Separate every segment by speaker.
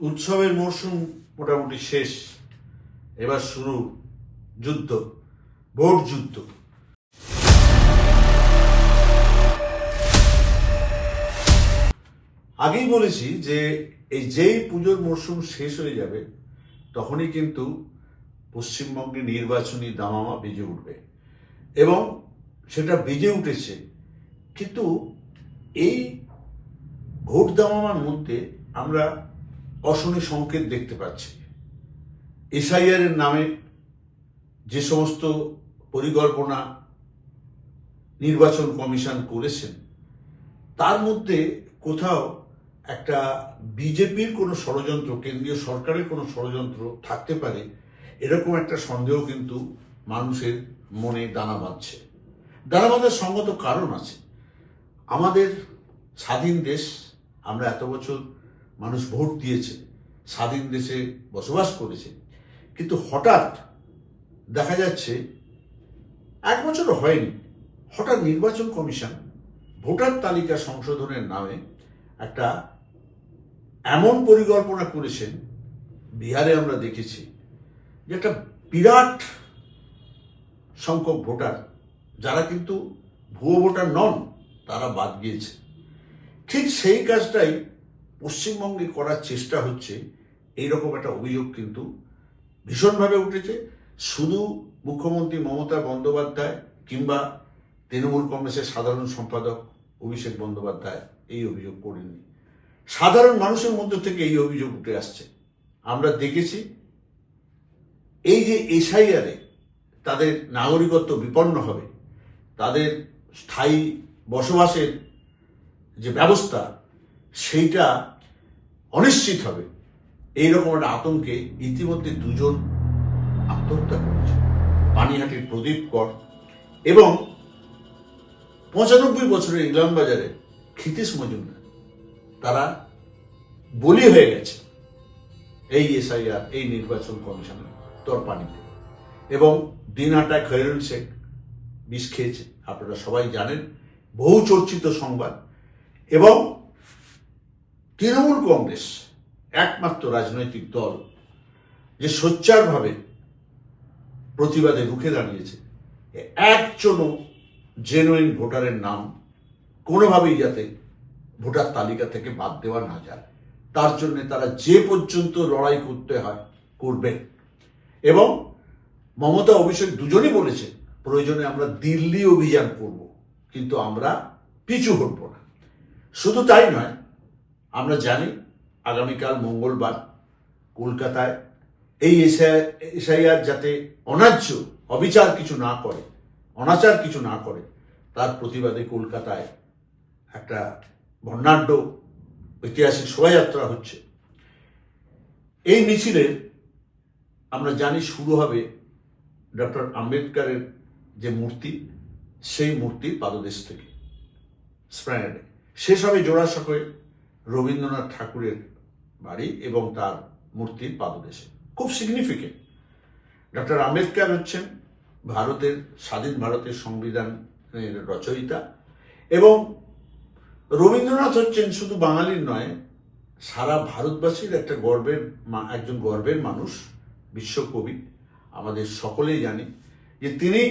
Speaker 1: উৎসবের মরশুম মোটামুটি শেষ। এবার শুরু যুদ্ধ, ভোট যুদ্ধ। আগেই বলেছি যে যেই পুজোর মরশুম শেষ হয়ে যাবে তখনই কিন্তু পশ্চিমবঙ্গে নির্বাচনী দামামা বেজে উঠবে এবং সেটা বেজে উঠেছে। কিন্তু এই ভোট দামামার মধ্যে আমরা অশনি সংকেত দেখতে পাচ্ছি। এসআইআর এর নামে যে সমস্ত পরিকল্পনা নির্বাচন কমিশন করেছেন তার মধ্যে কোথাও একটা বিজেপির কোনো ষড়যন্ত্র, কেন্দ্রীয় সরকারের কোনো ষড়যন্ত্র থাকতে পারে, এরকম একটা সন্দেহ কিন্তু মানুষের মনে দানা বাঁধছে। দানা বাঁধার সঙ্গত কারণ আছে। আমাদের স্বাধীন দেশ, আমরা এত বছর মানুষ ভোট দিয়েছে, স্বাধীন দেশে বসবাস করেছে, কিন্তু হঠাৎ দেখা যাচ্ছে 1 বছরও হয়নি, হঠাৎ নির্বাচন কমিশন ভোটার তালিকা সংশোধনের নামে একটা এমন পরিকল্পনা করেছেন। বিহারে আমরা দেখেছি যে একটা বিরাট সংখ্যক ভোটার, যারা কিন্তু ভুয়ো ভোটার নন, তারা বাদ গিয়েছে। ঠিক সেই কাজটাই পশ্চিমবঙ্গে করার চেষ্টা হচ্ছে, এইরকম একটা অভিযোগ কিন্তু ভীষণভাবে উঠেছে। শুধু মুখ্যমন্ত্রী মমতা বন্দ্যোপাধ্যায় কিংবা তৃণমূল কংগ্রেসের সাধারণ সম্পাদক অভিষেক বন্দ্যোপাধ্যায় এই অভিযোগ করেননি, সাধারণ মানুষের মধ্য থেকে এই অভিযোগ উঠে আসছে। আমরা দেখেছি এই যে এসআইআরে তাদের নাগরিকত্ব বিপন্ন হবে, তাদের স্থায়ী বসবাসের যে ব্যবস্থা সেইটা অনিশ্চিত হবে, এইরকম একটা আতঙ্কে ইতিমধ্যে 2 জন আত্মহত্যা করেছে। পানিহাটির প্রদীপ কর এবং 95 বছরের ইলামবাজারে ক্ষিতীশ মজুমদার, তারা বলি হয়ে গেছে এই এসআইআর, এই নির্বাচন কমিশনের তরপানিতে। এবং দিনহাটা খৈরুল শেখ বিষ খেয়েছে, আপনারা সবাই জানেন, বহু চর্চিত সংবাদ। এবং তৃণমূল কংগ্রেস একমাত্র রাজনৈতিক দল যে সোচ্চারভাবে প্রতিবাদে রুখে দাঁড়িয়েছে, একজনও জেনুইন ভোটারের নাম কোনোভাবেই যাতে ভোটার তালিকা থেকে বাদ দেওয়া না যায়, তার জন্য তারা যে পর্যন্ত লড়াই করতে হয় করবেন। এবং মমতা অভিষেক দুজনই বলেছে প্রয়োজনে আমরা দিল্লি অভিযান করব, কিন্তু আমরা পিছু হটব না। শুধু তাই নয়, আমরা জানি আগামীকাল মঙ্গলবার কলকাতায় এই এসআইআর যাতে অন্যায্য অবিচার কিছু না করে, অনাচার কিছু না করে, তার প্রতিবাদে কলকাতায় একটা বর্ণাঢ্য ঐতিহাসিক শোভাযাত্রা হচ্ছে। এই মিছিলের আমরা জানি শুরু হবে ডক্টর আম্বেদকরের যে মূর্তি, সেই মূর্তির পাদদেশ থেকে স্প্ল্যানেডে, শেষ হবে জোড়াসাঁকোয় রবীন্দ্রনাথ ঠাকুরের বাড়ি এবং তার মূর্তির পাদদেশে। খুব সিগনিফিকেন্ট। ডক্টর আম্বেদকর হচ্ছেন ভারতের স্বাধীন ভারতের সংবিধানের রচয়িতা এবং রবীন্দ্রনাথ হচ্ছেন শুধু বাঙালির নয়, সারা ভারতবাসীর একজন গর্বের মানুষ, বিশ্বকবি। আমাদের সকলেই জানি যে তিনি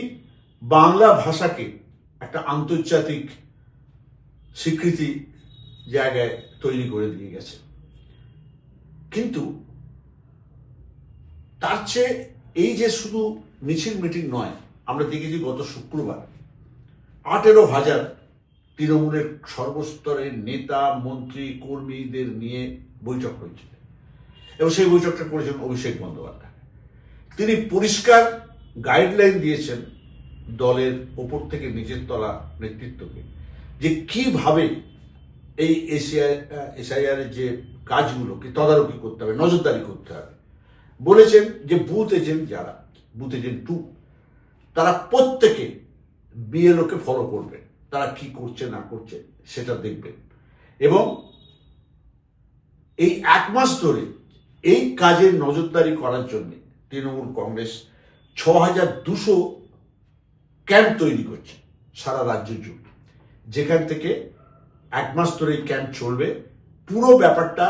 Speaker 1: বাংলা ভাষাকে একটা আন্তর্জাতিক স্বীকৃতি জায়গায় তৈরি করে দিয়ে গেছে। কিন্তু তার চেয়ে এই যে শুধু মিছিল মিটিং নয়, আমরা দেখেছি গত শুক্রবার 18,000 তৃণমূলের সর্বস্তরের নেতা মন্ত্রী কর্মীদের নিয়ে বৈঠক হয়েছে এবং সেই বৈঠকটা করেছেন অভিষেক বন্দ্যোপাধ্যায়। তিনি পরিষ্কার গাইডলাইন দিয়েছেন দলের ওপর থেকে নিচের তলা নেতৃত্বকে যে কিভাবে এই এসআইআর এর যে কাজগুলোকে তদারকি করতে হবে, নজরদারি করতে হবে। বলেছেন যে বুথ এজেন্ট, যারা বুথ এজেন্ট 2, তারা প্রত্যেকে বিএলওকে ফলো করবেন, তারা কি করছে না করছে সেটা দেখবেন। এবং এই 1 মাস ধরে এই কাজের নজরদারি করার জন্য তৃণমূল কংগ্রেস 6,200 ক্যাম্প তৈরি করছে সারা রাজ্য জুড়ে, যেখান থেকে 1 মাস ধরে এই ক্যাম্প চলবে। পুরো ব্যাপারটা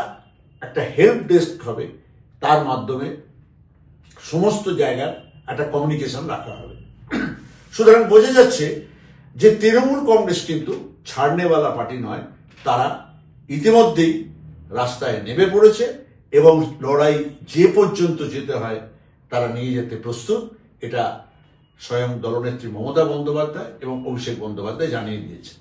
Speaker 1: একটা হেল্প ডেস্ক হবে, তার মাধ্যমে সমস্ত জায়গার একটা কমিউনিকেশন রাখা হবে। সুতরাং বোঝা যাচ্ছে যে তৃণমূল কংগ্রেস কিন্তু ছাড়নেওয়ালা পার্টি নয়, তারা ইতিমধ্যেই রাস্তায় নেমে পড়েছে এবং লড়াই যে পর্যন্ত যেতে হয় তারা নিয়ে যেতে প্রস্তুত। এটা স্বয়ং দলনেত্রী মমতা বন্দ্যোপাধ্যায় এবং অভিষেক বন্দ্যোপাধ্যায় জানিয়ে দিয়েছে।